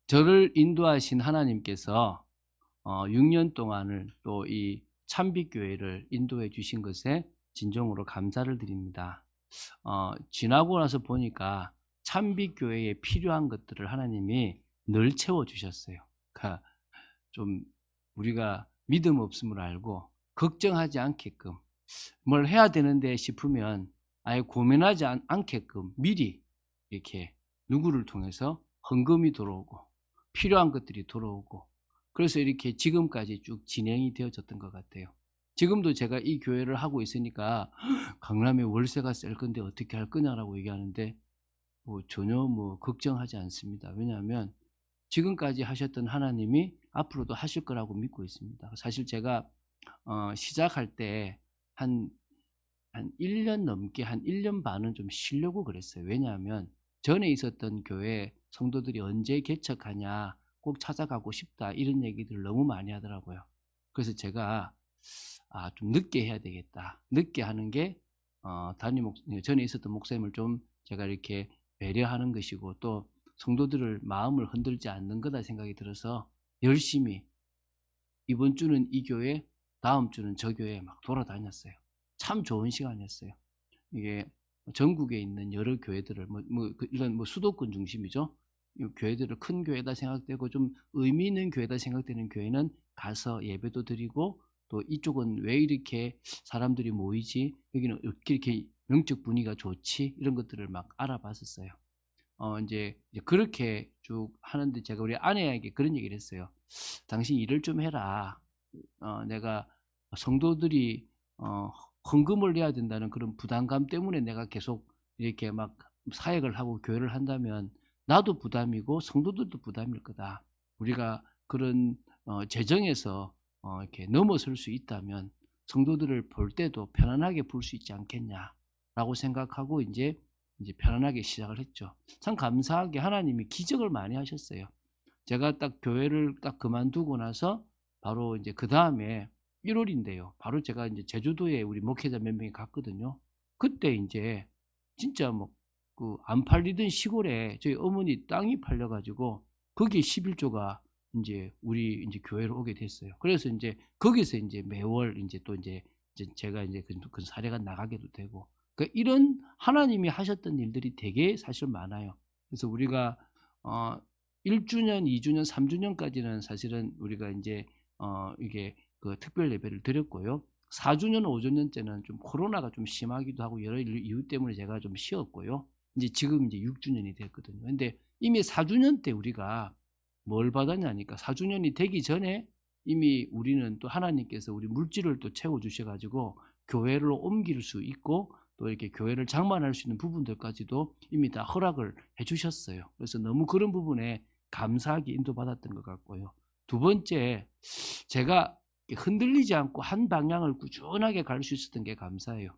저를 인도하신 하나님께서 6년 동안을 또 이 참빛교회를 인도해 주신 것에 진정으로 감사를 드립니다. 지나고 나서 보니까 참빛교회에 필요한 것들을 하나님이 늘 채워 주셨어요. 그러니까 좀 우리가 믿음 없음을 알고 걱정하지 않게끔 뭘 해야 되는데 싶으면 아예 고민하지 않게끔 미리 이렇게 누구를 통해서 헌금이 들어오고 필요한 것들이 들어오고, 그래서 이렇게 지금까지 쭉 진행이 되어졌던 것 같아요. 지금도 제가 이 교회를 하고 있으니까 강남에 월세가 셀 건데 어떻게 할 거냐라고 얘기하는데 전혀 걱정하지 않습니다. 왜냐하면 지금까지 하셨던 하나님이 앞으로도 하실 거라고 믿고 있습니다. 사실 제가 시작할 때 한 1년 넘게, 한 1년 반은 좀 쉬려고 그랬어요. 왜냐하면 전에 있었던 교회 성도들이 언제 개척하냐, 꼭 찾아가고 싶다, 이런 얘기들을 너무 많이 하더라고요. 그래서 제가 좀 늦게 해야 되겠다. 늦게 하는 게 전에 있었던 목사님을 좀 제가 이렇게 배려하는 것이고, 또 성도들을 마음을 흔들지 않는 거다 생각이 들어서 열심히 이번 주는 이 교회, 다음 주는 저 교회 막 돌아다녔어요. 참 좋은 시간이었어요. 이게 전국에 있는 여러 교회들을 이런 수도권 중심이죠. 이 교회들을 큰 교회다 생각되고 좀 의미 있는 교회다 생각되는 교회는 가서 예배도 드리고, 또 이쪽은 왜 이렇게 사람들이 모이지, 여기는 이렇게 영적 분위기가 좋지, 이런 것들을 막 알아봤었어요. 이제 그렇게 쭉 하는데 제가 우리 아내에게 그런 얘기를 했어요. 당신 일을 좀 해라. 내가 성도들이 헌금을 내야 된다는 그런 부담감 때문에 내가 계속 이렇게 막 사역을 하고 교회를 한다면 나도 부담이고 성도들도 부담일 거다. 우리가 그런 재정에서 이렇게 넘어설 수 있다면 성도들을 볼 때도 편안하게 볼 수 있지 않겠냐라고 생각하고 이제 편안하게 시작을 했죠. 참 감사하게 하나님이 기적을 많이 하셨어요. 제가 딱 교회를 딱 그만두고 나서 바로 이제 그다음에 1월인데요. 바로 제가 이제 제주도에 우리 목회자 몇 명이 갔거든요. 그때 이제 진짜 안 팔리던 시골에 저희 어머니 땅이 팔려 가지고 거기에 11조가 인제 우리 인제 교회로 오게 됐어요. 그래서 인제 거기서 인제 매월 인제 또 인제 제가 인제 그 사례가 나가게도 되고, 그러니까 이런 하나님이 하셨던 일들이 되게 사실 많아요. 그래서 우리가 어 1 주년, 2 주년, 3 주년까지는 사실은 우리가 인제 이게 그 특별 예배를 드렸고요. 4 주년, 5 주년째는 좀 코로나가 좀 심하기도 하고 여러 이유 때문에 제가 좀 쉬었고요. 인제 지금 인제 6 주년이 됐거든요. 근데 이미 4 주년 때 우리가 뭘 받았냐니까, 4 주년이 되기 전에 이미 우리는 또 하나님께서 우리 물질을 또 채워 주셔 가지고 교회로 옮길 수 있고, 또 이렇게 교회를 장만할 수 있는 부분들까지도 이미 다 허락을 해 주셨어요. 그래서 너무 그런 부분에 감사하게 인도받았던 것 같고요. 두 번째, 제가 흔들리지 않고 한 방향을 꾸준하게 갈 수 있었던 게 감사해요.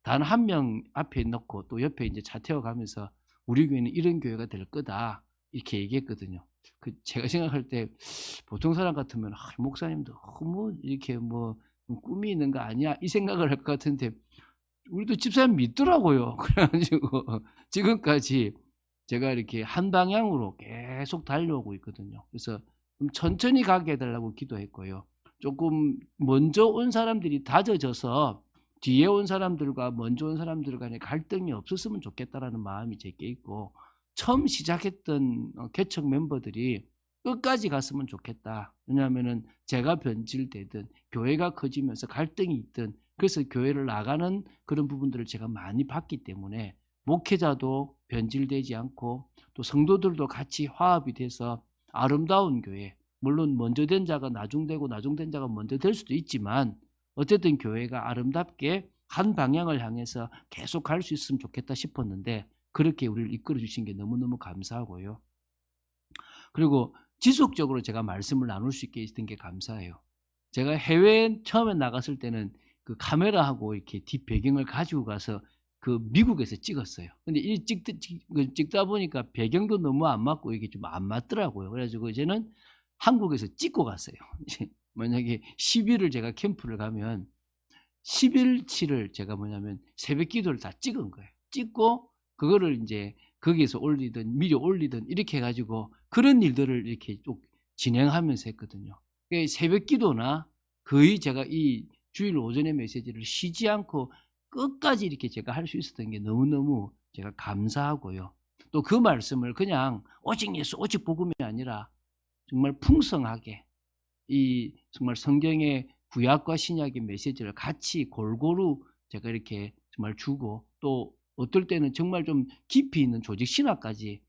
단 한 명 앞에 놓고 또 옆에 이제 차 태워 가면서 "우리 교회는 이런 교회가 될 거다." 이렇게 얘기했거든요. 제가 생각할 때 보통 사람 같으면 '아 목사님도 너무 이렇게 꿈이 있는 거 아니야?' 이 생각을 할 것 같은데 우리도 집사님 믿더라고요. 그래 가지고 지금까지 제가 이렇게 한 방향으로 계속 달려오고 있거든요. 그래서 좀 천천히 가게 해 달라고 기도했고요. 조금 먼저 온 사람들이 다져져서 뒤에 온 사람들과 먼저 온 사람들 간에 갈등이 없었으면 좋겠다라는 마음이 제게 있고, 처음 시작했던 개척 멤버들이 끝까지 갔으면 좋겠다. 왜냐하면은 제가 변질되든 교회가 커지면서 갈등이 있든, 그래서 교회를 나가는 그런 부분들을 제가 많이 봤기 때문에 목회자도 변질되지 않고 또 성도들도 같이 화합이 돼서 아름다운 교회, 물론 먼저 된 자가 나중되고 나중된 자가 먼저 될 수도 있지만 어쨌든 교회가 아름답게 한 방향을 향해서 계속 갈 수 있으면 좋겠다 싶었는데, 그렇게 우리를 이끌어 주신 게 너무너무 감사하고요. 그리고 지속적으로 제가 말씀을 나눌 수 있게 됐던 게 감사해요. 제가 해외에 처음에 나갔을 때는 그 카메라하고 이렇게 뒷 배경을 가지고 가서 그 미국에서 찍었어요. 근데 이 찍다 보니까 배경도 너무 안 맞고 이게 좀 안 맞더라고요. 그래 가지고 이제는 한국에서 찍고 갔어요. 이제 만약에 10 일을 제가 캠프를 가면 10 일치를 제가 새벽 기도를 다 찍은 거예요. 찍고 그거를 인제 거기에서 올리든 미리 올리든 이렇게 해 가지고 그런 일들을 이렇게 쭉 진행하면서 했거든요. 새벽 기도나 거의 제가 이 주일 오전의 메시지를 쉬지 않고 끝까지 이렇게 제가 할 수 있었던 게 너무너무 제가 감사하고요. 또 그 말씀을 그냥 오직 예수 오직 복음이 아니라 정말 풍성하게 이 정말 성경의 구약과 신약의 메시지를 같이 골고루 제가 이렇게 정말 주고, 또 어떨 때는 정말 좀 깊이 있는 조직 신학까지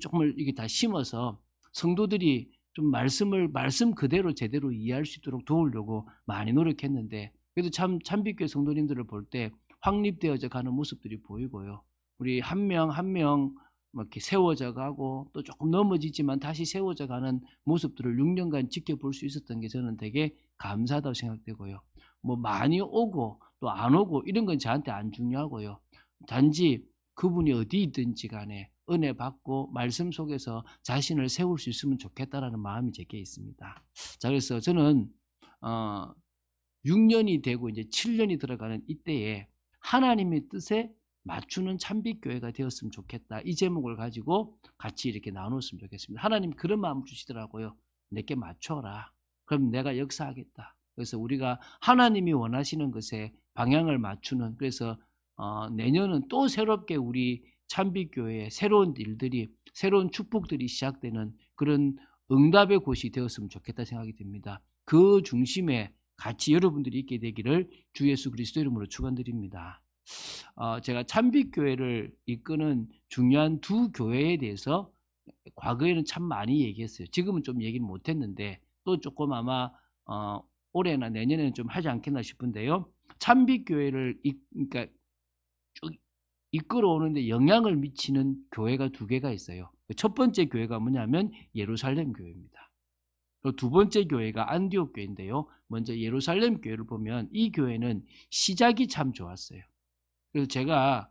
조금을 이게 다 심어서 성도들이 좀 말씀을 말씀 그대로 제대로 이해할 수 있도록 도우려고 많이 노력했는데, 그래도 참 참빛교회 성도님들을 볼 때 확립되어져 가는 모습들이 보이고요. 우리 한 명 한 명 뭐 이렇게 세워져 가고 또 조금 넘어지지만 다시 세워져 가는 모습들을 6년간 지켜볼 수 있었던 게 저는 되게 감사하다고 생각되고요. 뭐 많이 오고 또 안 오고 이런 건 저한테 안 중요하고요. 단지 그분이 어디 있든지 간에 은혜 받고 말씀 속에서 자신을 세울 수 있으면 좋겠다라는 마음이 제게 있습니다. 자, 그래서 저는 6년이 되고 이제 7년이 들어가는 이때에 하나님의 뜻에 맞추는 참빛교회가 되었으면 좋겠다. 이 제목을 가지고 같이 이렇게 나눴으면 좋겠습니다. 하나님 그런 마음을 주시더라고요. 내게 맞춰라. 그럼 내가 역사하겠다. 그래서 우리가 하나님이 원하시는 것에 방향을 맞추는, 그래서 내년은 또 새롭게 우리 참빛교회에 새로운 일들이, 새로운 축복들이 시작되는 그런 응답의 곳이 되었으면 좋겠다 생각이 듭니다. 그 중심에 같이 여러분들이 있게 되기를 주 예수 그리스도 이름으로 축원드립니다. 제가 참빛교회를 이끄는 중요한 두 교회에 대해서 과거에는 참 많이 얘기했어요. 지금은 좀 얘기를 못했는데 또 조금 아마 올해나 내년에는 좀 하지 않겠나 싶은데요. 참빛교회를 그러니까 쭉 이끌어오는데 영향을 미치는 교회가 두 개가 있어요. 첫 번째 교회가 뭐냐면 예루살렘 교회입니다. 두 번째 교회가 안디옥 교회인데요. 먼저 예루살렘 교회를 보면 이 교회는 시작이 참 좋았어요. 그래서 제가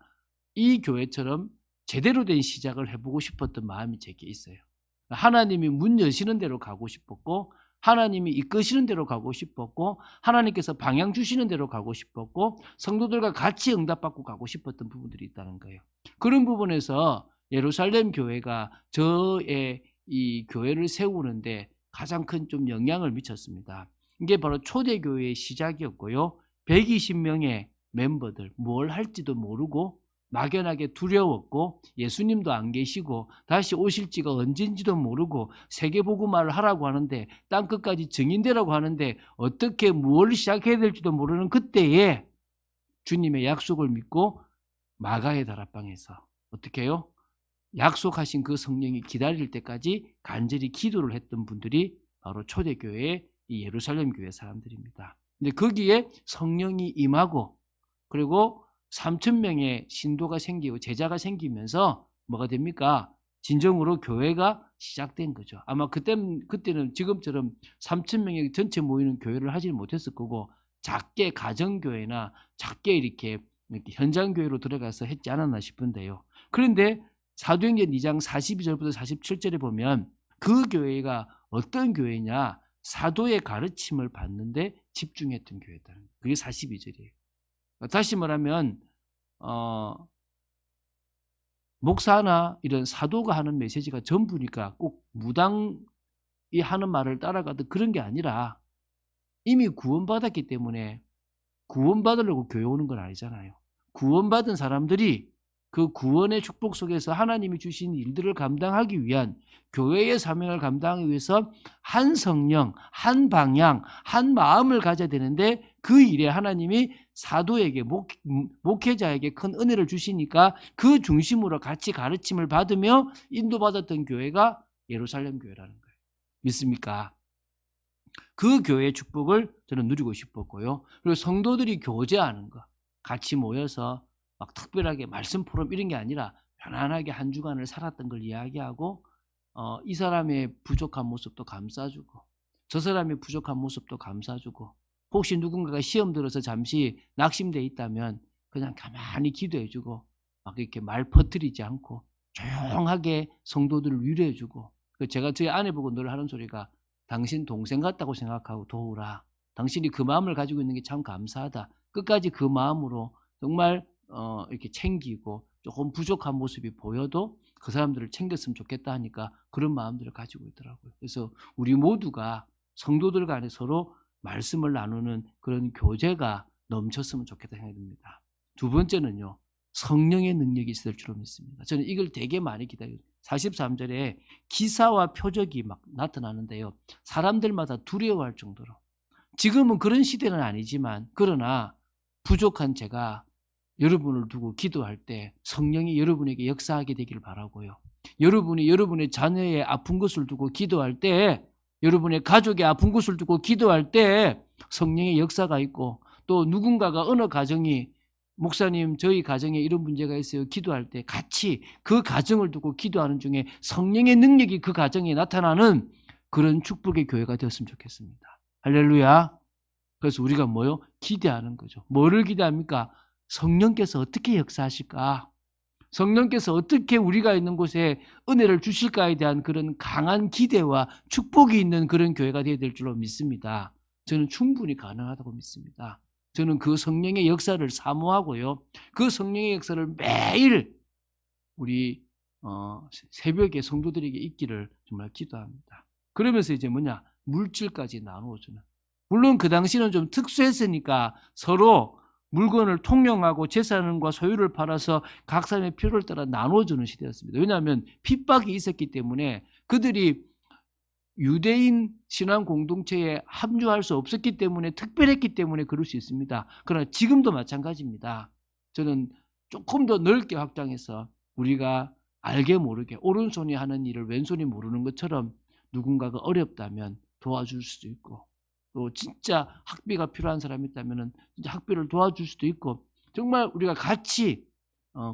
이 교회처럼 제대로 된 시작을 해보고 싶었던 마음이 제게 있어요. 하나님이 문 여시는 대로 가고 싶었고, 하나님이 이끄시는 대로 가고 싶었고, 하나님께서 방향 주시는 대로 가고 싶었고, 성도들과 같이 응답받고 가고 싶었던 부분들이 있다는 거예요. 그런 부분에서 예루살렘 교회가 저의 이 교회를 세우는데 가장 큰 좀 영향을 미쳤습니다. 이게 바로 초대교회의 시작이었고요. 120명의 멤버들, 뭘 할지도 모르고 막연하게 두려웠고, 예수님도 안 계시고 다시 오실지가 언젠지도 모르고 세계복음화를 하라고 하는데 땅끝까지 증인되라고 하는데 어떻게 뭘 시작해야 될지도 모르는 그때에 주님의 약속을 믿고 마가의 다락방에서 어떻게 해요? 약속하신 그 성령이 기다릴 때까지 간절히 기도를 했던 분들이 바로 초대교회의 이 예루살렘 교회 사람들입니다. 근데 거기에 성령이 임하고, 그리고 3,000명의 신도가 생기고 제자가 생기면서 뭐가 됩니까? 진정으로 교회가 시작된 거죠. 아마 그때는 지금처럼 3,000명의 전체 모이는 교회를 하지 못했을 거고, 작게 가정교회나 작게 이렇게 현장교회로 들어가서 했지 않았나 싶은데요. 그런데 사도행전 2장 42절부터 47절에 보면 그 교회가 어떤 교회냐? 사도의 가르침을 받는데 집중했던 교회다. 그게 42절이에요. 다시 말하면 목사나 이런 사도가 하는 메시지가 전부니까 꼭 무당이 하는 말을 따라가듯 그런 게 아니라 이미 구원받았기 때문에 구원받으려고 교회 오는 건 아니잖아요. 구원받은 사람들이 그 구원의 축복 속에서 하나님이 주신 일들을 감당하기 위한 교회의 사명을 감당하기 위해서 한 성령, 한 방향, 한 마음을 가져야 되는데, 그 일에 하나님이 사도에게 목회자에게 큰 은혜를 주시니까 그 중심으로 같이 가르침을 받으며 인도받았던 교회가 예루살렘 교회라는 거예요. 믿습니까? 그 교회의 축복을 저는 누리고 싶었고요. 그리고 성도들이 교제하는 거, 같이 모여서 막 특별하게 말씀 포럼 이런 게 아니라 편안하게 한 주간을 살았던 걸 이야기하고, 이 사람의 부족한 모습도 감싸주고 저 사람의 부족한 모습도 감싸주고, 혹시 누군가가 시험 들어서 잠시 낙심돼 있다면 그냥 가만히 기도해주고 막 이렇게 말 퍼뜨리지 않고 조용하게 성도들을 위로해주고, 제가 저희 아내 보고 늘 하는 소리가 당신 동생 같다고 생각하고 도우라. 당신이 그 마음을 가지고 있는 게 참 감사하다. 끝까지 그 마음으로 정말 이렇게 챙기고 조금 부족한 모습이 보여도 그 사람들을 챙겼으면 좋겠다 하니까 그런 마음들을 가지고 있더라고요. 그래서 우리 모두가 성도들 간에 서로 말씀을 나누는 그런 교제가 넘쳤으면 좋겠다 생각이 듭니다. 두 번째는요. 성령의 능력이 있을 줄로 믿습니다. 저는 이걸 되게 많이 기다려요. 43절에 기사와 표적이 막 나타나는데요. 사람들마다 두려워할 정도로. 지금은 그런 시대는 아니지만 그러나 부족한 제가 여러분을 두고 기도할 때 성령이 여러분에게 역사하게 되기를 바라고요. 여러분이 여러분의 자녀의 아픈 것을 두고 기도할 때, 여러분의 가족의 아픈 것을 두고 기도할 때 성령의 역사가 있고, 또 누군가가 어느 가정이 목사님 저희 가정에 이런 문제가 있어요 기도할 때 같이 그 가정을 두고 기도하는 중에 성령의 능력이 그 가정에 나타나는 그런 축복의 교회가 되었으면 좋겠습니다. 할렐루야. 그래서 우리가 뭐요? 기대하는 거죠. 뭐를 기대합니까? 성령께서 어떻게 역사하실까? 성령께서 어떻게 우리가 있는 곳에 은혜를 주실까에 대한 그런 강한 기대와 축복이 있는 그런 교회가 되어야 될 줄로 믿습니다. 저는 충분히 가능하다고 믿습니다. 저는 그 성령의 역사를 사모하고요. 그 성령의 역사를 매일 우리 새벽에 성도들에게 있기를 정말 기도합니다. 그러면서 이제 뭐냐? 물질까지 나누어주는. 물론 그 당시는 좀 특수했으니까 서로 물건을 통용하고 재산과 소유를 팔아서 각 사람의 필요를 따라 나눠주는 시대였습니다. 왜냐하면 핍박이 있었기 때문에 그들이 유대인 신앙 공동체에 합류할 수 없었기 때문에 특별했기 때문에 그럴 수 있습니다. 그러나 지금도 마찬가지입니다. 저는 조금 더 넓게 확장해서 우리가 알게 모르게 오른손이 하는 일을 왼손이 모르는 것처럼 누군가가 어렵다면 도와줄 수도 있고 또 진짜 학비가 필요한 사람이 있다면 진짜 학비를 도와줄 수도 있고 정말 우리가 같이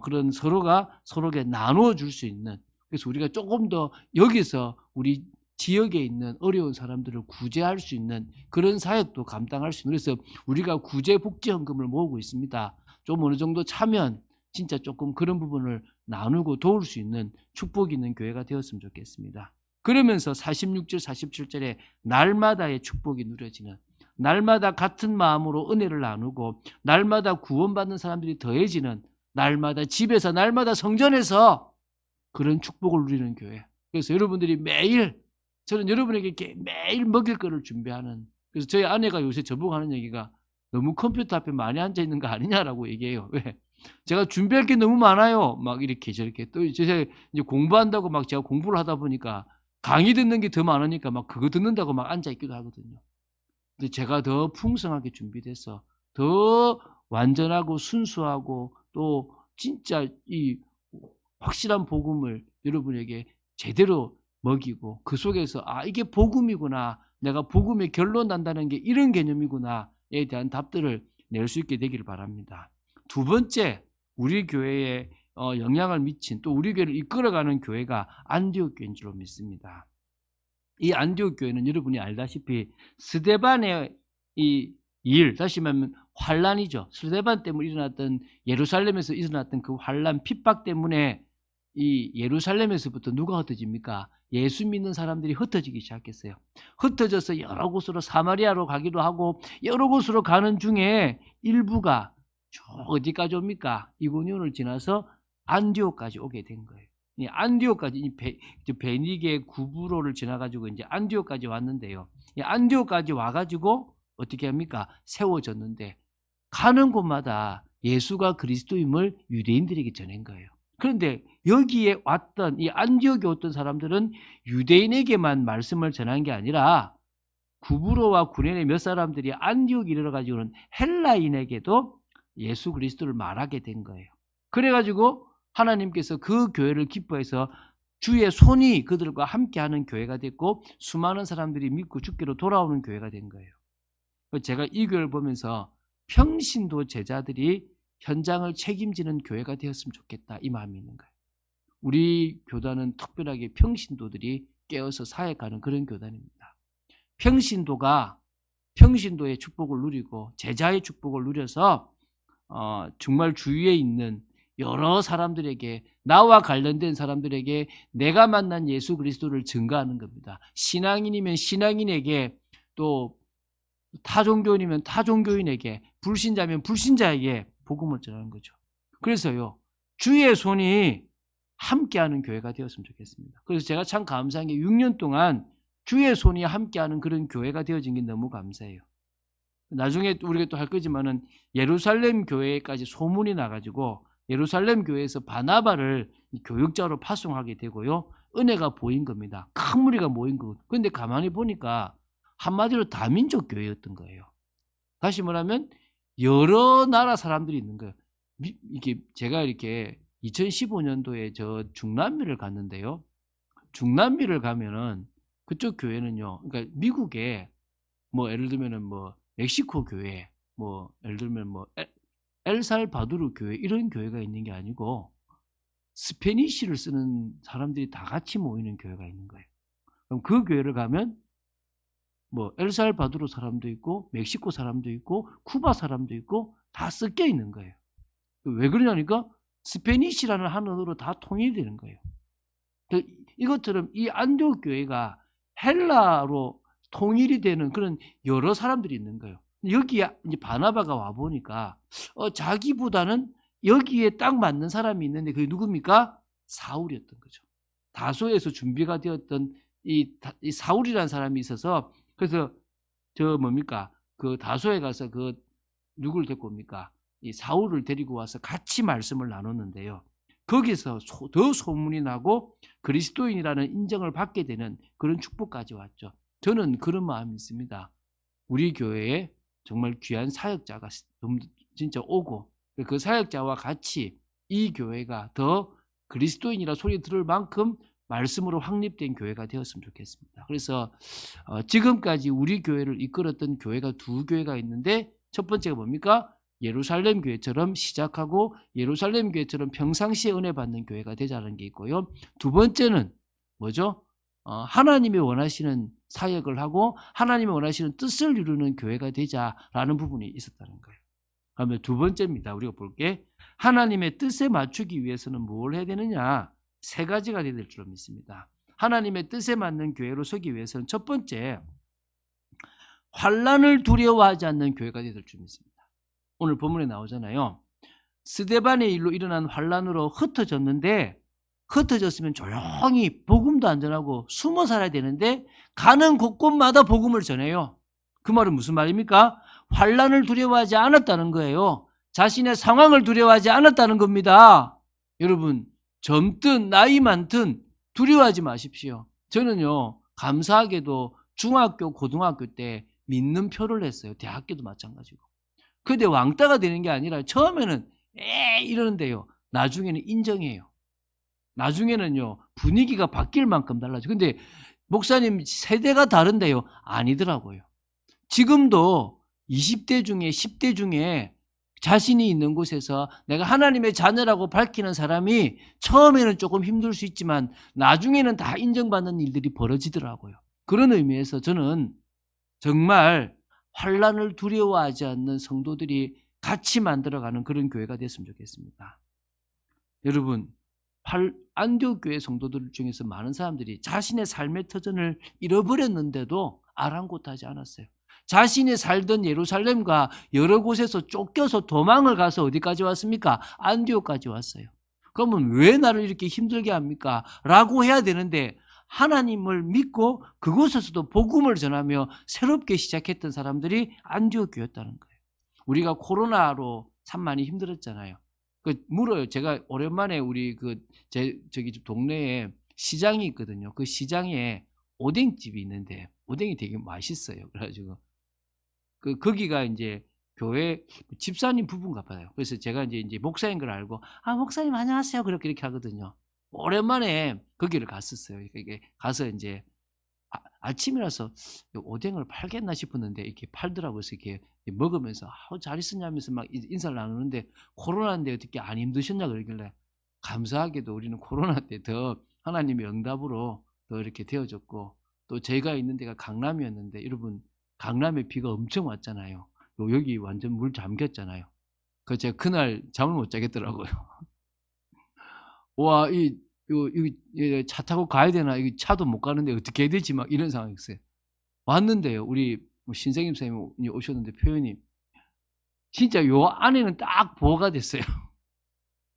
그런 서로가 서로에게 나누어 줄 수 있는 그래서 우리가 조금 더 여기서 우리 지역에 있는 어려운 사람들을 구제할 수 있는 그런 사역도 감당할 수 있는 그래서 우리가 구제복지헌금을 모으고 있습니다. 좀 어느 정도 차면 진짜 조금 그런 부분을 나누고 도울 수 있는 축복이 있는 교회가 되었으면 좋겠습니다. 그러면서 46절 47절에 날마다의 축복이 누려지는 날마다 같은 마음으로 은혜를 나누고 날마다 구원받는 사람들이 더해지는 날마다 집에서 날마다 성전에서 그런 축복을 누리는 교회. 그래서 여러분들이 매일 저는 여러분에게 매일 먹일 거를 준비하는 그래서 저희 아내가 요새 저보고 하는 얘기가 너무 컴퓨터 앞에 많이 앉아있는 거 아니냐라고 얘기해요. 왜? 제가 준비할 게 너무 많아요. 막 이렇게 저렇게 또 제가 이제 공부한다고 막 제가 공부를 하다 보니까 강의 듣는 게 더 많으니까 막 그거 듣는다고 막 앉아있기도 하거든요. 근데 제가 더 풍성하게 준비돼서 더 완전하고 순수하고 또 진짜 이 확실한 복음을 여러분에게 제대로 먹이고 그 속에서 아 이게 복음이구나 내가 복음의 결론 난다는 게 이런 개념이구나에 대한 답들을 낼 수 있게 되기를 바랍니다. 두 번째 우리 교회에 영향을 미친 또 우리 교회를 이끌어가는 교회가 안디옥 교회인 줄로 믿습니다. 이 안디옥 교회는 여러분이 알다시피 스데반의 이 일, 다시 말하면 환란이죠. 스데반 때문에 일어났던 예루살렘에서 일어났던 그 환란 핍박 때문에 이 예루살렘에서부터 누가 흩어집니까? 예수 믿는 사람들이 흩어지기 시작했어요. 흩어져서 여러 곳으로 사마리아로 가기도 하고 여러 곳으로 가는 중에 일부가 쭉 어디까지 옵니까? 이고니온을 지나서 안디옥까지 오게 된 거예요. 이 안디옥까지 베니게 구브로를 지나가지고 이제 안디옥까지 왔는데요. 이 안디옥까지 와가지고 어떻게 합니까? 세워졌는데 가는 곳마다 예수가 그리스도임을 유대인들에게 전한 거예요. 그런데 여기에 왔던 이 안디옥에 왔던 사람들은 유대인에게만 말씀을 전한 게 아니라 구브로와 구레네 몇 사람들이 안디옥에 이르러가지고는 헬라인에게도 예수 그리스도를 말하게 된 거예요. 그래가지고 하나님께서 그 교회를 기뻐해서 주의 손이 그들과 함께하는 교회가 됐고 수많은 사람들이 믿고 주께로 돌아오는 교회가 된 거예요. 제가 이 교회를 보면서 평신도 제자들이 현장을 책임지는 교회가 되었으면 좋겠다 이 마음이 있는 거예요. 우리 교단은 특별하게 평신도들이 깨어서 사역하는 그런 교단입니다. 평신도의 축복을 누리고 제자의 축복을 누려서 정말 주위에 있는 여러 사람들에게 나와 관련된 사람들에게 내가 만난 예수 그리스도를 증거하는 겁니다. 신앙인이면 신앙인에게 또 타종교인이면 타종교인에게 불신자면 불신자에게 복음을 전하는 거죠. 그래서요 주의 손이 함께하는 교회가 되었으면 좋겠습니다. 그래서 제가 참 감사한 게 6년 동안 주의 손이 함께하는 그런 교회가 되어진 게 너무 감사해요. 나중에 우리가 또 할 거지만은 예루살렘 교회까지 소문이 나가지고 예루살렘 교회에서 바나바를 교육자로 파송하게 되고요. 은혜가 보인 겁니다. 큰 무리가 모인 거. 그런데 가만히 보니까 한마디로 다민족 교회였던 거예요. 다시 말하면 여러 나라 사람들이 있는 거예요. 이게 제가 이렇게 2015년도에 저 중남미를 갔는데요. 중남미를 가면은 그쪽 교회는요. 그러니까 미국에 뭐 예를 들면은 뭐 멕시코 교회, 뭐 예를 들면 뭐 엘살바도르 교회 이런 교회가 있는 게 아니고 스페니쉬를 쓰는 사람들이 다 같이 모이는 교회가 있는 거예요. 그럼 그 교회를 가면 뭐 엘살바도르 사람도 있고 멕시코 사람도 있고 쿠바 사람도 있고 다 섞여 있는 거예요. 왜 그러냐니까 스페니쉬라는 한 언어로 다 통일이 되는 거예요. 이것처럼 이 안디옥 교회가 헬라로 통일이 되는 그런 여러 사람들이 있는 거예요. 여기에 이제 바나바가 와 보니까 자기보다는 여기에 딱 맞는 사람이 있는데 그게 누굽니까? 사울이었던 거죠. 다소에서 준비가 되었던 이 사울이라는 사람이 있어서 그래서 저 뭡니까? 그 다소에 가서 그 누구를 데리고 옵니까? 이 사울을 데리고 와서 같이 말씀을 나눴는데요. 거기서 더 소문이 나고 그리스도인이라는 인정을 받게 되는 그런 축복까지 왔죠. 저는 그런 마음이 있습니다. 우리 교회에 정말 귀한 사역자가 진짜 오고 그 사역자와 같이 이 교회가 더 그리스도인이라 소리 들을 만큼 말씀으로 확립된 교회가 되었으면 좋겠습니다. 그래서 지금까지 우리 교회를 이끌었던 교회가 두 교회가 있는데 첫 번째가 뭡니까? 예루살렘 교회처럼 시작하고 예루살렘 교회처럼 평상시에 은혜 받는 교회가 되자는 게 있고요. 두 번째는 뭐죠? 하나님이 원하시는 사역을 하고 하나님이 원하시는 뜻을 이루는 교회가 되자라는 부분이 있었다는 거예요. 그러면 두 번째입니다. 우리가 볼게 하나님의 뜻에 맞추기 위해서는 뭘 해야 되느냐? 세 가지가 될 줄로 믿습니다. 하나님의 뜻에 맞는 교회로 서기 위해서는 첫 번째, 환난을 두려워하지 않는 교회가 될 줄 믿습니다. 오늘 본문에 나오잖아요. 스데반의 일로 일어난 환난으로 흩어졌는데 흩어졌으면 조용히 복음도 안 전하고 숨어 살아야 되는데 가는 곳곳마다 복음을 전해요. 그 말은 무슨 말입니까? 환난을 두려워하지 않았다는 거예요. 자신의 상황을 두려워하지 않았다는 겁니다. 여러분 젊든 나이 많든 두려워하지 마십시오. 저는요 감사하게도 중학교 고등학교 때 믿는 표를 했어요. 대학교도 마찬가지고. 근데 왕따가 되는 게 아니라 처음에는 이러는데요. 나중에는 인정해요. 나중에는요. 분위기가 바뀔 만큼 달라져. 근데 목사님 세대가 다른데요. 아니더라고요. 지금도 20대 중에 10대 중에 자신이 있는 곳에서 내가 하나님의 자녀라고 밝히는 사람이 처음에는 조금 힘들 수 있지만 나중에는 다 인정받는 일들이 벌어지더라고요. 그런 의미에서 저는 정말 환난을 두려워하지 않는 성도들이 같이 만들어가는 그런 교회가 됐으면 좋겠습니다. 여러분 안디옥 교회 성도들 중에서 많은 사람들이 자신의 삶의 터전을 잃어버렸는데도 아랑곳하지 않았어요. 자신이 살던 예루살렘과 여러 곳에서 쫓겨서 도망을 가서 어디까지 왔습니까? 안디옥까지 왔어요. 그러면 왜 나를 이렇게 힘들게 합니까? 라고 해야 되는데 하나님을 믿고 그곳에서도 복음을 전하며 새롭게 시작했던 사람들이 안디옥 교회였다는 거예요. 우리가 코로나로 참 많이 힘들었잖아요. 물어요. 제가 오랜만에 우리 저기 동네에 시장이 있거든요. 그 시장에 오뎅집이 있는데 오뎅이 되게 맛있어요. 그래가지고 거기가 이제 교회 집사님 부부인가 봐요. 그래서 제가 이제 목사인 걸 알고 목사님 안녕하세요. 그렇게 이렇게 하거든요. 오랜만에 거기를 갔었어요. 이게 가서 이제 아침이라서 오뎅을 팔겠나 싶었는데 이렇게 팔더라고요. 그래서 이렇게 먹으면서 잘 있었냐면서 막 인사를 나누는데 코로나인데 어떻게 안 힘드셨냐 그러길래 감사하게도 우리는 코로나 때 더 하나님의 응답으로 더 이렇게 되어졌고 또 제가 있는 데가 강남이었는데 여러분 강남에 비가 엄청 왔잖아요. 여기 완전 물 잠겼잖아요. 그 제가 그날 잠을 못 자겠더라고요. 와, 여기 차 타고 가야 되나? 이 차도 못 가는데 어떻게 해야 되지? 막 이런 상황이었어요. 왔는데요. 우리 신생임 선생님이 오셨는데 표현이 진짜 요 안에는 딱 보호가 됐어요.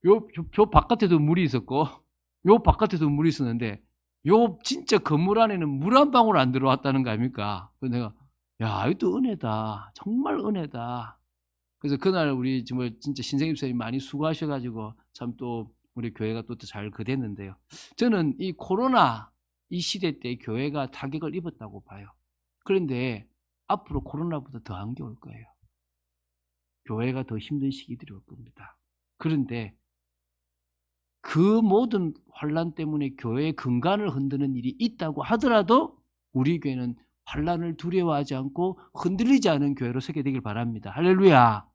요 바깥에도 물이 있었고 요 바깥에도 물이 있었는데 요 진짜 건물 안에는 물 한 방울 안 들어왔다는 거 아닙니까? 그래서 내가 야, 이것도 은혜다. 정말 은혜다. 그래서 그날 우리 정말 진짜 신생임 선생님 많이 수고하셔 가지고 참 또 우리 교회가 또 잘 됐는데요. 저는 이 코로나 이 시대 때 교회가 타격을 입었다고 봐요. 그런데 앞으로 코로나보다 더한 게 올 거예요. 교회가 더 힘든 시기들이 올 겁니다. 그런데 그 모든 환란 때문에 교회의 근간을 흔드는 일이 있다고 하더라도 우리 교회는 환란을 두려워하지 않고 흔들리지 않은 교회로 서게 되길 바랍니다. 할렐루야.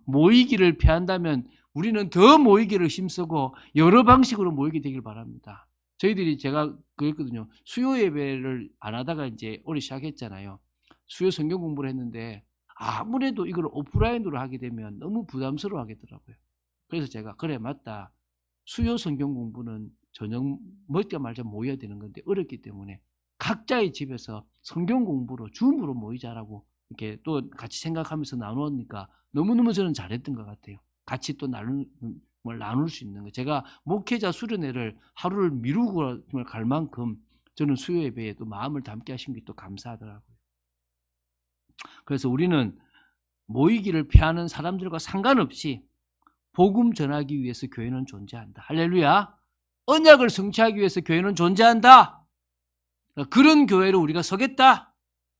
모이기를 피한다면 우리는 더 모이기를 힘쓰고 여러 방식으로 모이게 되길 바랍니다. 저희들이 제가 그랬거든요. 수요 예배를 안 하다가 이제 올해 시작했잖아요. 수요 성경 공부를 했는데 아무래도 이걸 오프라인으로 하게 되면 너무 부담스러워 하겠더라고요. 그래서 제가 그래 맞다. 수요 성경 공부는 저녁 먹자마자 모여야 되는 건데 어렵기 때문에 각자의 집에서 성경 공부로 줌으로 모이자라고 이렇게 또 같이 생각하면서 나누니까 너무너무 저는 잘했던 것 같아요. 같이 또 나눌 수 있는 거. 제가 목회자 수련회를 하루를 미루고 갈 만큼 저는 수요 예배에 또 마음을 담게 하신 게 또 감사하더라고요. 그래서 우리는 모이기를 피하는 사람들과 상관없이 복음 전하기 위해서 교회는 존재한다. 할렐루야. 언약을 성취하기 위해서 교회는 존재한다. 그런 교회로 우리가 서겠다.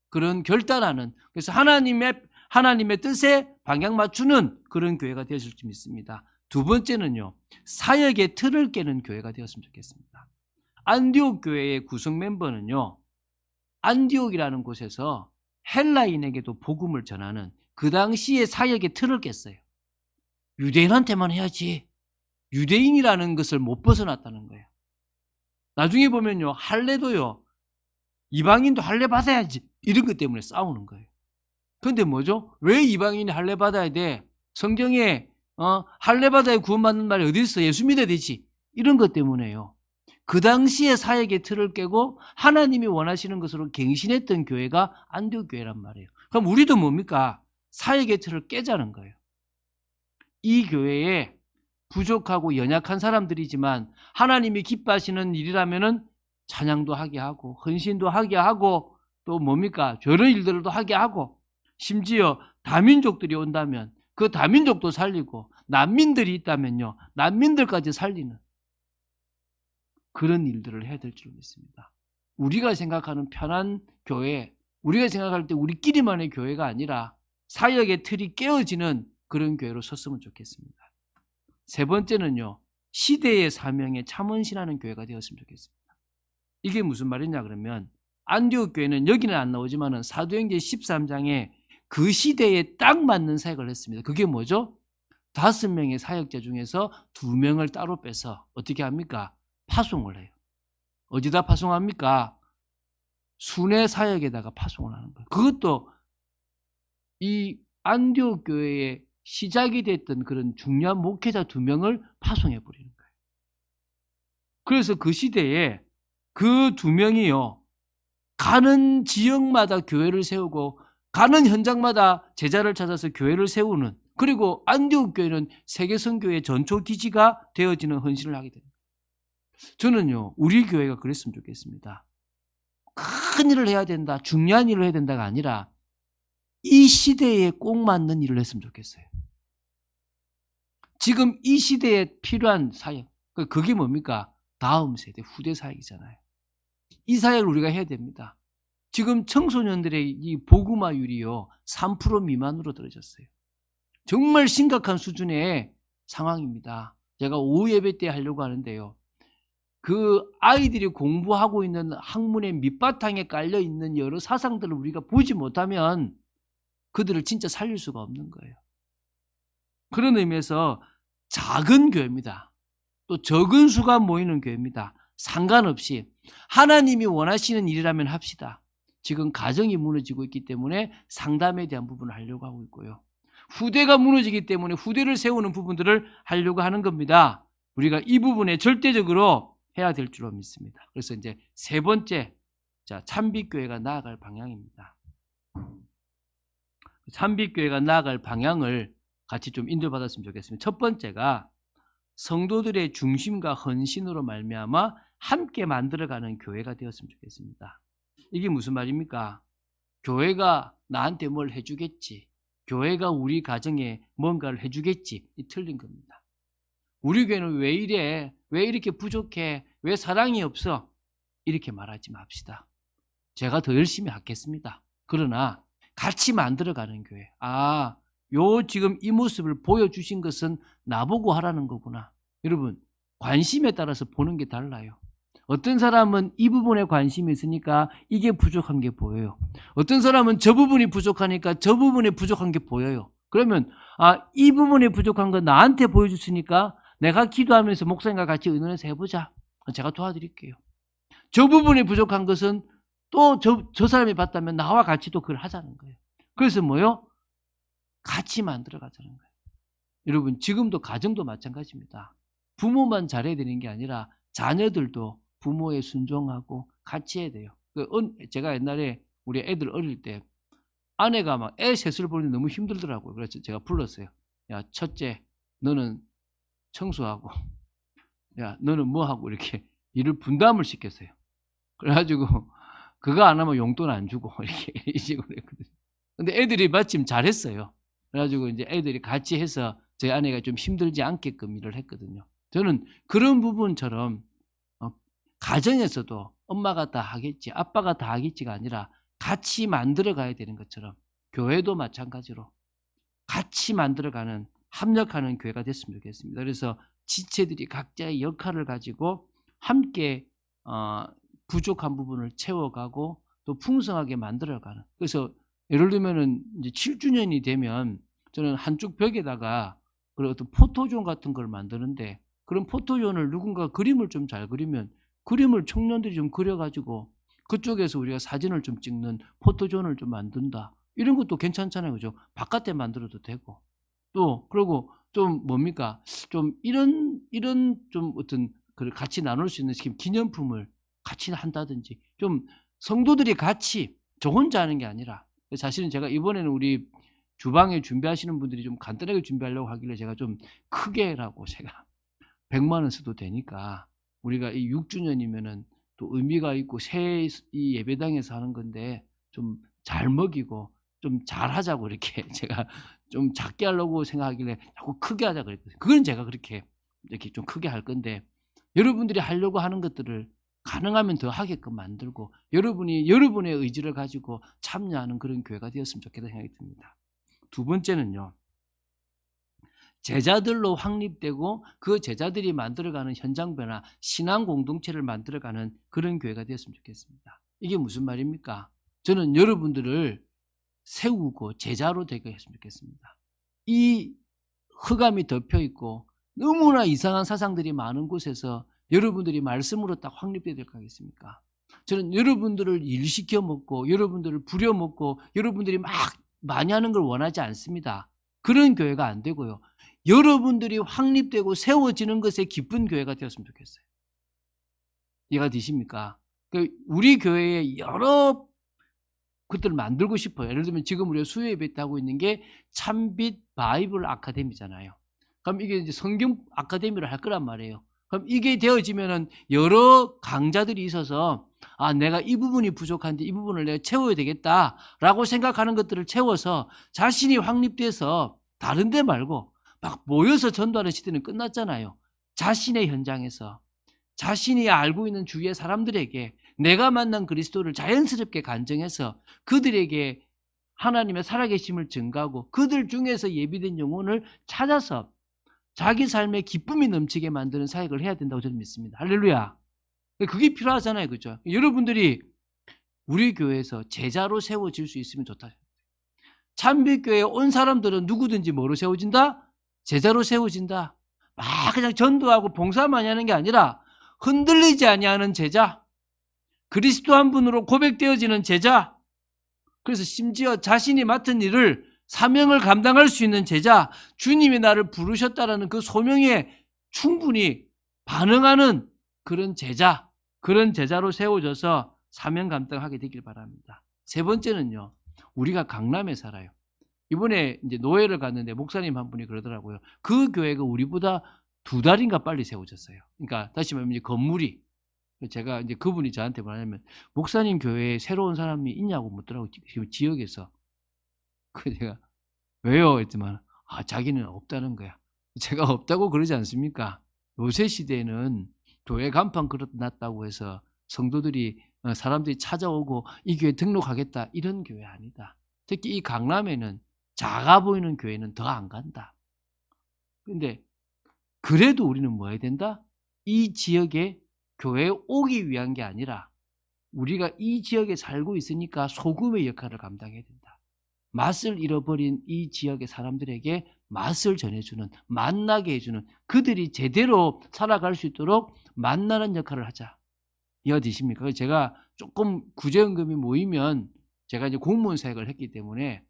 그런 결단하는, 그래서 하나님의 뜻에 방향 맞추는 그런 교회가 되었을 줄 믿습니다. 두 번째는요, 사역의 틀을 깨는 교회가 되었으면 좋겠습니다. 안디옥 교회의 구성 멤버는요, 안디옥이라는 곳에서 헬라인에게도 복음을 전하는 그 당시의 사역의 틀을 깼어요. 유대인한테만 해야지. 유대인이라는 것을 못 벗어났다는 거예요. 나중에 보면요, 할례도요, 이방인도 할례 받아야지. 이런 것 때문에 싸우는 거예요. 그런데 뭐죠? 왜 이방인이 할례 받아야 돼? 성경에 할례 받아야 구원받는 말이 어디 있어? 예수 믿어야 되지. 이런 것 때문에요. 그 당시에 사역의 틀을 깨고 하나님이 원하시는 것으로 갱신했던 교회가 안디옥 교회란 말이에요. 그럼 우리도 뭡니까? 사역의 틀을 깨자는 거예요. 이 교회에 부족하고 연약한 사람들이지만 하나님이 기뻐하시는 일이라면은 찬양도 하게 하고 헌신도 하게 하고 또 뭡니까? 저런 일들도 하게 하고 심지어 다민족들이 온다면 그 다민족도 살리고 난민들이 있다면요. 난민들까지 살리는 그런 일들을 해야 될 줄 믿습니다. 우리가 생각하는 편한 교회, 우리가 생각할 때 우리끼리만의 교회가 아니라 사역의 틀이 깨어지는 그런 교회로 섰으면 좋겠습니다. 세 번째는요. 시대의 사명에 참원신하는 교회가 되었으면 좋겠습니다. 이게 무슨 말이냐 그러면 안디옥 교회는 여기는 안 나오지만은 사도행전 13장에 그 시대에 딱 맞는 사역을 했습니다. 그게 뭐죠? 5명의 사역자 중에서 2명을 따로 빼서 어떻게 합니까? 파송을 해요. 어디다 파송합니까? 순회 사역에다가 파송을 하는 거예요. 그것도 이 안디옥 교회의 시작이 됐던 그런 중요한 목회자 2명을 파송해 버리는 거예요. 그래서 그 시대에 그 2명이요. 가는 지역마다 교회를 세우고 가는 현장마다 제자를 찾아서 교회를 세우는, 그리고 안디옥 교회는 세계 선교의 전초 기지가 되어지는 헌신을 하게 됩니다. 저는요. 우리 교회가 그랬으면 좋겠습니다. 큰 일을 해야 된다, 중요한 일을 해야 된다가 아니라 이 시대에 꼭 맞는 일을 했으면 좋겠어요. 지금 이 시대에 필요한 사역, 그게 뭡니까? 다음 세대, 후대 사역이잖아요. 이 사역을 우리가 해야 됩니다. 지금 청소년들의 이 복음화율이요 3% 미만으로 떨어졌어요. 정말 심각한 수준의 상황입니다. 제가 오후 예배 때 하려고 하는데요. 그 아이들이 공부하고 있는 학문의 밑바탕에 깔려 있는 여러 사상들을 우리가 보지 못하면 그들을 진짜 살릴 수가 없는 거예요. 그런 의미에서 작은 교회입니다. 또 적은 수가 모이는 교회입니다. 상관없이 하나님이 원하시는 일이라면 합시다. 지금 가정이 무너지고 있기 때문에 상담에 대한 부분을 하려고 하고 있고요. 후대가 무너지기 때문에 후대를 세우는 부분들을 하려고 하는 겁니다. 우리가 이 부분에 절대적으로 해야 될 줄로 믿습니다. 그래서 이제 세 번째, 참빛교회가 나아갈 방향입니다. 참빛교회가 나아갈 방향을 같이 좀 인도받았으면 좋겠습니다. 첫 번째가 성도들의 중심과 헌신으로 말미암아 함께 만들어가는 교회가 되었으면 좋겠습니다. 이게 무슨 말입니까? 교회가 나한테 뭘 해주겠지. 교회가 우리 가정에 뭔가를 해주겠지. 이 틀린 겁니다. 우리 교회는 왜 이래? 왜 이렇게 부족해? 왜 사랑이 없어? 이렇게 말하지 맙시다. 제가 더 열심히 하겠습니다. 그러나 같이 만들어가는 교회. 지금 이 모습을 보여주신 것은 나보고 하라는 거구나. 여러분, 관심에 따라서 보는 게 달라요. 어떤 사람은 이 부분에 관심이 있으니까 이게 부족한 게 보여요. 어떤 사람은 저 부분이 부족하니까 저 부분에 부족한 게 보여요. 그러면 이 부분이 부족한 거 나한테 보여줬으니까 내가 기도하면서 목사님과 같이 의논해서 해보자. 제가 도와드릴게요. 저 부분이 부족한 것은 또 저 사람이 봤다면 나와 같이 또 그걸 하자는 거예요. 그래서 뭐요? 같이 만들어가자는 거예요. 여러분, 지금도 가정도 마찬가지입니다. 부모만 잘해야 되는 게 아니라 자녀들도 부모에 순종하고 같이 해야 돼요. 제가 옛날에 우리 애들 어릴 때 아내가 막 애 셋을 보는데 너무 힘들더라고요. 그래서 제가 불렀어요. 야, 첫째, 너는 청소하고, 야, 너는 뭐 하고, 이렇게 일을 분담을 시켰어요. 그래가지고 그거 안 하면 용돈 안 주고 이렇게 이 식으로 했거든요. 근데 애들이 마침 잘했어요. 그래가지고 이제 애들이 같이 해서 저희 아내가 좀 힘들지 않게끔 일을 했거든요. 저는 그런 부분처럼 가정에서도 엄마가 다 하겠지, 아빠가 다 하겠지가 아니라 같이 만들어 가야 되는 것처럼 교회도 마찬가지로 같이 만들어가는, 합력하는 교회가 됐으면 좋겠습니다. 그래서 지체들이 각자의 역할을 가지고 함께 부족한 부분을 채워가고 또 풍성하게 만들어가는. 그래서 예를 들면은 이제 7주년이 되면 저는 한쪽 벽에다가 그런 어떤 포토존 같은 걸 만드는데, 그런 포토존을 누군가 그림을 좀 잘 그리면 그림을 청년들이 좀 그려가지고 그쪽에서 우리가 사진을 좀 찍는 포토존을 좀 만든다. 이런 것도 괜찮잖아요. 그죠? 바깥에 만들어도 되고. 또, 그리고 좀 뭡니까? 좀 이런 좀 어떤 그 같이 나눌 수 있는 기념품을 같이 한다든지, 좀 성도들이 같이, 저 혼자 하는 게 아니라. 사실은 제가 이번에는 우리 주방에 준비하시는 분들이 좀 간단하게 준비하려고 하길래 제가 좀 크게라고, 제가 100만 원 써도 되니까 우리가 이 6주년이면은 또 의미가 있고 새 이 예배당에서 하는 건데 좀 잘 먹이고 좀 잘하자고 이렇게 제가 좀 작게 하려고 생각하길래 자꾸 크게 하자 그랬거든요. 그건 제가 그렇게 이렇게 좀 크게 할 건데, 여러분들이 하려고 하는 것들을 가능하면 더 하게끔 만들고 여러분이 여러분의 의지를 가지고 참여하는 그런 교회가 되었으면 좋겠다는 생각이 듭니다. 두 번째는요, 제자들로 확립되고 그 제자들이 만들어가는 현장 변화, 신앙 공동체를 만들어가는 그런 교회가 되었으면 좋겠습니다. 이게 무슨 말입니까? 저는 여러분들을 세우고 제자로 되게 했으면 좋겠습니다. 이 흑암이 덮여 있고 너무나 이상한 사상들이 많은 곳에서 여러분들이 말씀으로 딱 확립돼야 될 거 아니겠습니까? 저는 여러분들을 일시켜 먹고 여러분들을 부려먹고 여러분들이 막 많이 하는 걸 원하지 않습니다. 그런 교회가 안 되고요, 여러분들이 확립되고 세워지는 것에 기쁜 교회가 되었으면 좋겠어요. 이해가 되십니까? 우리 교회에 여러 것들을 만들고 싶어요. 예를 들면 지금 우리가 수요 예배 때 하고 있는 게 참빛 바이블 아카데미잖아요. 그럼 이게 이제 성경 아카데미를 할 거란 말이에요. 그럼 이게 되어지면은 여러 강자들이 있어서 내가 이 부분이 부족한데 이 부분을 내가 채워야 되겠다라고 생각하는 것들을 채워서 자신이 확립돼서 다른 데 말고 막 모여서 전도하는 시대는 끝났잖아요. 자신의 현장에서 자신이 알고 있는 주위의 사람들에게 내가 만난 그리스도를 자연스럽게 간증해서 그들에게 하나님의 살아계심을 증가하고 그들 중에서 예비된 영혼을 찾아서 자기 삶에 기쁨이 넘치게 만드는 사역을 해야 된다고 저는 믿습니다. 할렐루야. 그게 필요하잖아요. 그죠? 여러분들이 우리 교회에서 제자로 세워질 수 있으면 좋다. 참빛교회에 온 사람들은 누구든지 뭐로 세워진다? 제자로 세워진다. 막 그냥 전도하고 봉사만 하는 게 아니라 흔들리지 아니하는 제자, 그리스도 한 분으로 고백되어지는 제자, 그래서 심지어 자신이 맡은 일을, 사명을 감당할 수 있는 제자, 주님이 나를 부르셨다라는 그 소명에 충분히 반응하는 그런 제자, 그런 제자로 세워져서 사명 감당하게 되길 바랍니다. 세 번째는요, 우리가 강남에 살아요. 이번에 이제 노예를 갔는데 목사님 한 분이 그러더라고요. 그 교회가 우리보다 2달인가 빨리 세워졌어요. 그러니까 다시 말하면 이제 건물이, 제가 이제 그분이 저한테 뭐냐면 목사님 교회에 새로운 사람이 있냐고 묻더라고요. 지금 지역에서. 그 제가 왜요? 했더만 자기는 없다는 거야. 제가 없다고 그러지 않습니까? 요새 시대에는 교회 간판 걸어놨다고 해서 성도들이 사람들이 찾아오고 이 교회 등록하겠다 이런 교회 아니다. 특히 이 강남에는 작아 보이는 교회는 더 안 간다. 근데 그래도 우리는 뭐 해야 된다? 이 지역에 교회에 오기 위한 게 아니라 우리가 이 지역에 살고 있으니까 소금의 역할을 감당해야 된다. 맛을 잃어버린 이 지역의 사람들에게 맛을 전해주는, 만나게 해주는, 그들이 제대로 살아갈 수 있도록 만나는 역할을 하자. 이해되십니까? 제가 조금 구제연금이 모이면 제가 이제 공무원 사역을 했기 때문에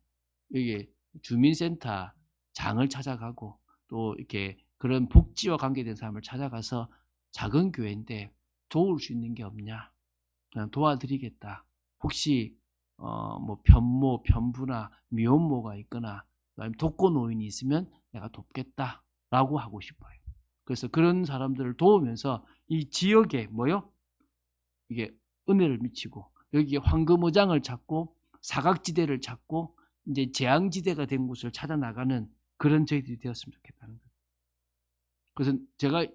여기 주민센터 장을 찾아가고 또 이렇게 그런 복지와 관계된 사람을 찾아가서 작은 교회인데 도울 수 있는 게 없냐? 그냥 도와드리겠다. 혹시 뭐 편모, 편부나 미혼모가 있거나 아니면 독거노인이 있으면 내가 돕겠다라고 하고 싶어요. 그래서 그런 사람들을 도우면서 이 지역에 뭐요? 이게 은혜를 미치고 여기에 황금어장을 찾고 사각지대를 찾고 이제 재앙지대가 된 곳을 찾아 나가는 그런 저희들이 되었으면 좋겠다는 거예요. 그래서 제가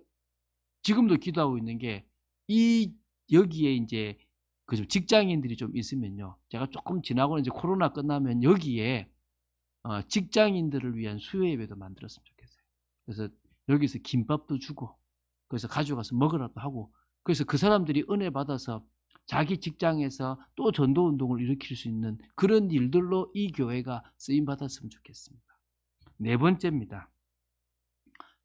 지금도 기도하고 있는 게 이 여기에 이제 그 직장인들이 좀 있으면요. 제가 조금 지나고 이제 코로나 끝나면 여기에 직장인들을 위한 수요 예배도 만들었으면 좋겠어요. 그래서 여기서 김밥도 주고 그래서 가져가서 먹으라도 하고 그래서 그 사람들이 은혜 받아서 자기 직장에서 또 전도 운동을 일으킬 수 있는 그런 일들로 이 교회가 쓰임 받았으면 좋겠습니다. 네 번째입니다.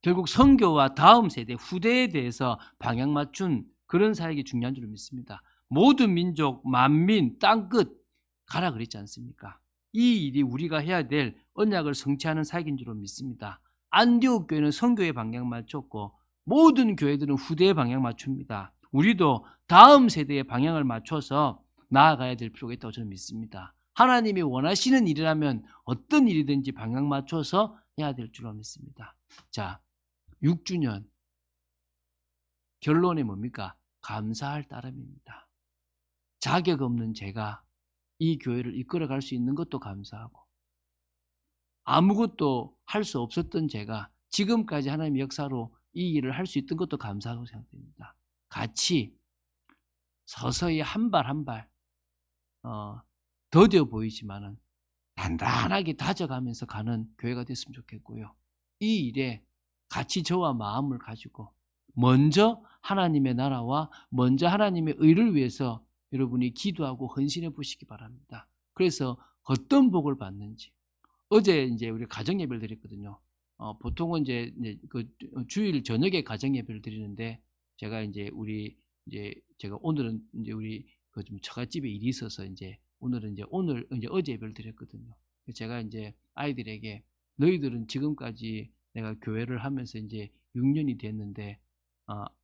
결국 선교와 다음 세대, 후대에 대해서 방향 맞춘 그런 사역이 중요한 줄 믿습니다. 모든 민족, 만민, 땅끝 가라 그랬지 않습니까? 이 일이 우리가 해야 될 언약을 성취하는 사역인 줄 믿습니다. 안디옥 교회는 선교의 방향 맞췄고 모든 교회들은 후대의 방향 맞춥니다. 우리도 다음 세대의 방향을 맞춰서 나아가야 될 필요가 있다고 저는 믿습니다. 하나님이 원하시는 일이라면 어떤 일이든지 방향 맞춰서 해야 될 줄로 믿습니다. 자, 6주년 결론이 뭡니까? 감사할 따름입니다. 자격 없는 제가 이 교회를 이끌어갈 수 있는 것도 감사하고 아무것도 할 수 없었던 제가 지금까지 하나님의 역사로 이 일을 할 수 있던 것도 감사하다고 생각됩니다. 같이 서서히 한 발 한 발 더뎌 보이지만은 단단하게 다져가면서 가는 교회가 됐으면 좋겠고요. 이 일에 같이 저와 마음을 가지고 먼저 하나님의 나라와 먼저 하나님의 의를 위해서 여러분이 기도하고 헌신해 보시기 바랍니다. 그래서 어떤 복을 받는지 어제 이제 우리 가정 예배를 드렸거든요. 보통은 이제 그 주일 저녁에 가정 예배를 드리는데 제가 이제 제가 오늘은 이제 우리 그 좀 처갓집에 일이 있어서 이제 오늘 이제 어제 예배를 드렸거든요. 제가 이제 아이들에게 너희들은 지금까지 내가 교회를 하면서 이제 6년이 됐는데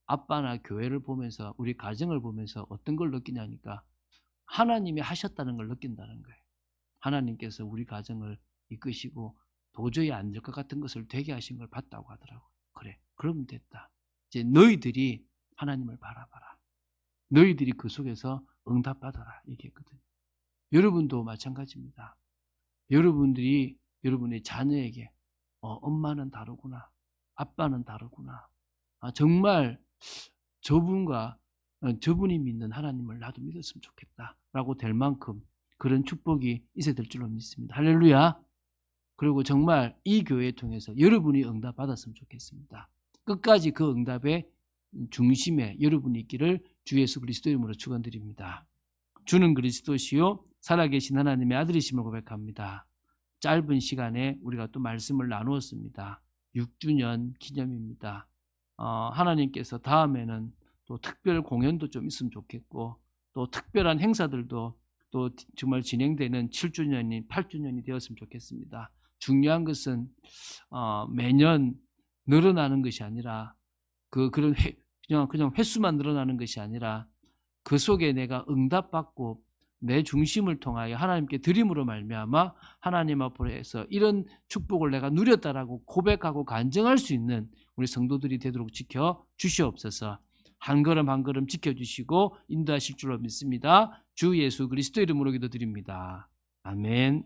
아빠나 교회를 보면서 우리 가정을 보면서 어떤 걸 느끼냐니까 하나님이 하셨다는 걸 느낀다는 거예요. 하나님께서 우리 가정을 이끄시고 도저히 안 될 것 같은 것을 되게 하신 걸 봤다고 하더라고요. 그래, 그러면 됐다. 이제 너희들이 하나님을 바라봐라. 너희들이 그 속에서 응답받아라 얘기했거든요. 여러분도 마찬가지입니다. 여러분들이 여러분의 자녀에게 엄마는 다르구나. 아빠는 다르구나. 정말 저분이 믿는 하나님을 나도 믿었으면 좋겠다라고 될 만큼 그런 축복이 있어야 될 줄로 믿습니다. 할렐루야. 그리고 정말 이 교회 통해서 여러분이 응답 받았으면 좋겠습니다. 끝까지 그 응답의 중심에 여러분이 있기를 주 예수 그리스도 이름으로 축원드립니다. 주는 그리스도시요 살아계신 하나님의 아들이심을 고백합니다. 짧은 시간에 우리가 또 말씀을 나누었습니다. 6주년 기념입니다. 하나님께서 다음에는 또 특별 공연도 좀 있으면 좋겠고 또 특별한 행사들도 또 정말 진행되는 7주년이 8주년이 되었으면 좋겠습니다. 중요한 것은 매년 늘어나는 것이 아니라 그냥 횟수만 늘어나는 것이 아니라 그 속에 내가 응답받고 내 중심을 통하여 하나님께 드림으로 말미암아 하나님 앞에서 이런 축복을 내가 누렸다라고 고백하고 간증할 수 있는 우리 성도들이 되도록 지켜 주시옵소서. 한 걸음 한 걸음 지켜주시고 인도하실 줄로 믿습니다. 주 예수 그리스도 이름으로 기도드립니다. 아멘.